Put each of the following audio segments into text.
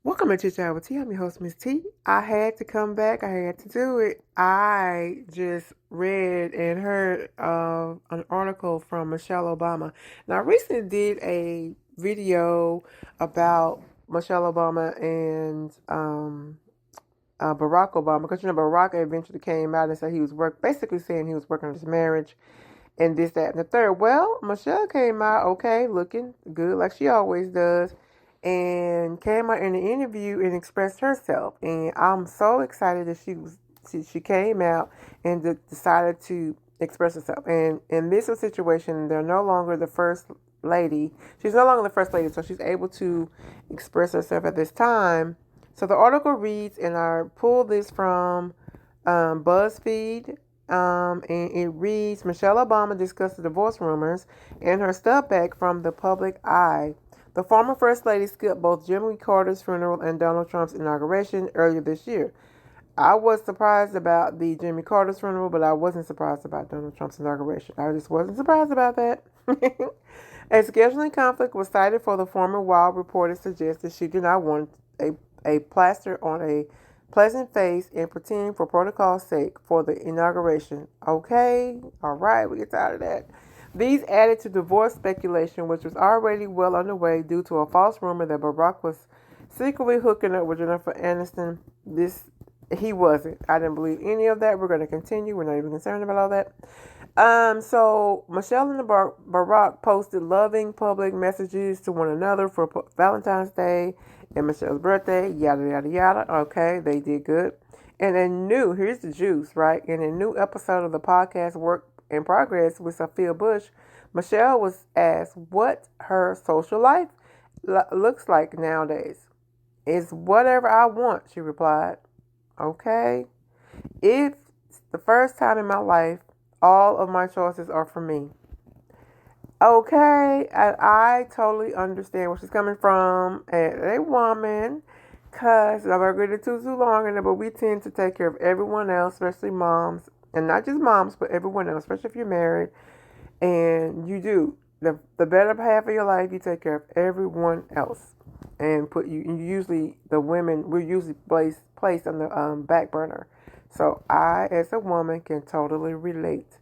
Welcome to Chit Chat with T. I'm your host, Miss T. I had to come back. I had to do it. I just read and heard an article from Michelle Obama. Now, I recently did a video about Michelle Obama and Barack Obama, because Barack eventually came out and said he was basically saying he was working on his marriage and this, that, and the third. Well, Michelle came out okay, looking good like she always does, and came out in the interview and expressed herself. And I'm so excited that she came out and decided to express herself. And in this situation, they're no longer the first lady. She's no longer the first lady, so she's able to express herself at this time. So the article reads, and I pulled this from BuzzFeed, and it reads, Michelle Obama discussed the divorce rumors and her step back from the public eye. The former First Lady skipped both Jimmy Carter's funeral and Donald Trump's inauguration earlier this year. I was surprised about the Jimmy Carter's funeral, but I wasn't surprised about Donald Trump's inauguration. I just wasn't surprised about that. A scheduling conflict was cited for the former, while reports suggested she did not want a plaster on a pleasant face and pretending for protocol's sake for the inauguration. Okay, all right, we get tired of that. These added to divorce speculation, which was already well underway due to a false rumor that Barack was secretly hooking up with Jennifer Aniston. He wasn't. I didn't believe any of that. We're going to continue. We're not even concerned about all that. So Michelle and Barack posted loving public messages to one another for Valentine's Day and Michelle's birthday, yada, yada, yada. Okay, they did good. And here's the juice, right? In a new episode of the podcast Work in Progress with Sophia Bush, Michelle was asked what her social life looks like nowadays. It's whatever I want, she replied. Okay? It's the first time in my life all of my choices are for me. Okay, and I totally understand where she's coming from as a woman, because I'm not going to too long in it, but we tend to take care of everyone else, especially moms, and not just moms, but everyone else, especially if you're married, and you do. The better half of your life, you take care of everyone else, and the women, we're usually placed on the back burner. So I, as a woman, can totally relate.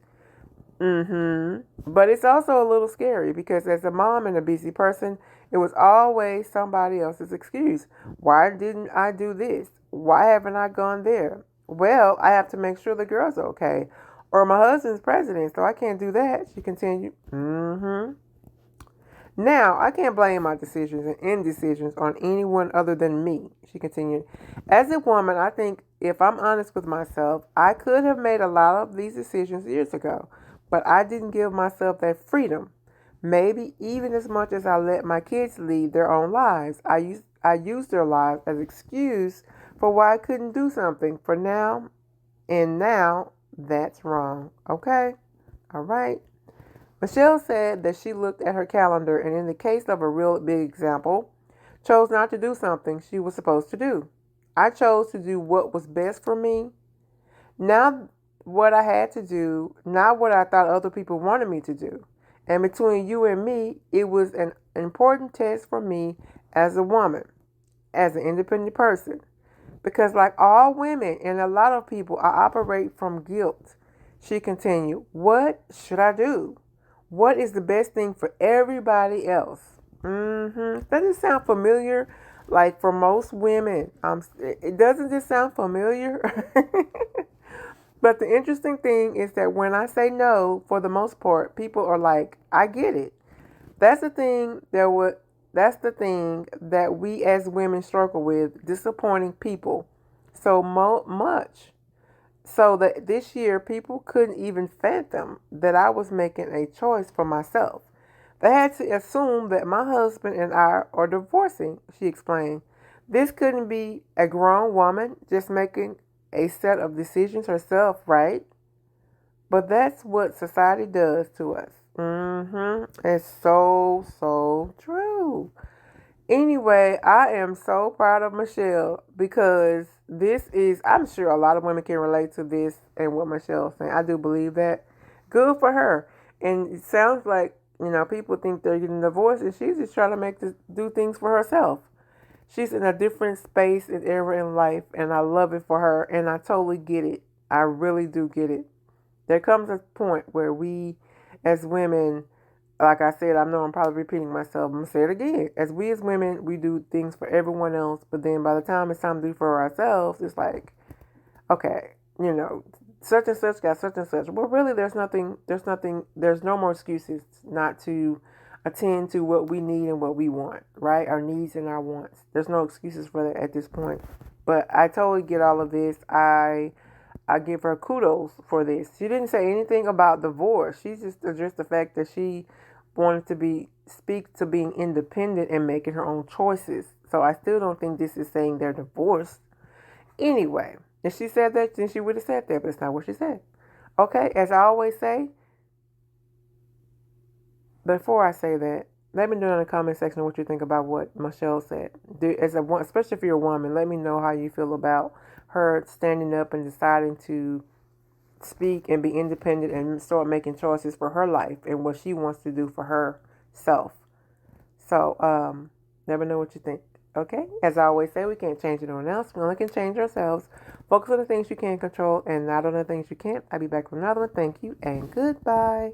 But it's also a little scary because as a mom and a busy person, it was always somebody else's excuse. Why didn't I do this? Why haven't I gone there? Well, I have to make sure the girl's okay. Or my husband's president, so I can't do that, she continued. Now, I can't blame my decisions and indecisions on anyone other than me, she continued. As a woman, I think if I'm honest with myself, I could have made a lot of these decisions years ago, but I didn't give myself that freedom. Maybe even as much as I let my kids lead their own lives, I used their lives as excuse for why I couldn't do something for now, and now that's wrong. Okay? All right. Michelle said that she looked at her calendar and, in the case of a real big example, chose not to do something she was supposed to do. I chose to do what was best for me, not what I had to do, not what I thought other people wanted me to do. And between you and me, it was an important test for me as a woman, as an independent person. Because, like all women and a lot of people, I operate from guilt. She continued, what should I do? What is the best thing for everybody else? Does it sound familiar? Like for most women, it doesn't just sound familiar. But the interesting thing is that when I say no, for the most part, people are like, "I get it." That's the thing That's the thing that we as women struggle with: disappointing people so much. So that this year, people couldn't even fathom that I was making a choice for myself. They had to assume that my husband and I are divorcing, she explained. This couldn't be a grown woman just making a set of decisions herself, right? But that's what society does to us. It's so, so true. Anyway, I am so proud of Michelle because I'm sure a lot of women can relate to this and what Michelle's saying. I do believe that. Good for her. And it sounds like People think they're getting divorced, and she's just trying to do things for herself. She's in a different space and era in life, and I love it for her, and I totally get it. I really do get it. There comes a point where we, as women, like I said, I know I'm probably repeating myself. I'm gonna say it again. As women, we do things for everyone else, but then by the time it's time to do for ourselves, it's like, okay, such and such got such and such. Well, really, there's no more excuses not to attend to what we need and what we want, right? Our needs and our wants. There's no excuses for that at this point. But I totally get all of this. I give her kudos for this. She didn't say anything about divorce. She just addressed the fact that she wanted to speak to being independent and making her own choices. So I still don't think this is saying they're divorced. Anyway, if she said that, then she would have said that, but it's not what she said. Okay, as I always say, before I say that, let me know in the comment section what you think about what Michelle said. Especially if you're a woman, let me know how you feel about her standing up and deciding to speak and be independent and start making choices for her life and what she wants to do for herself. So, let me know what you think. Okay? As I always say, we can't change anyone else. We only can change ourselves. Focus on the things you can control and not on the things you can't. I'll be back with another one. Thank you and goodbye.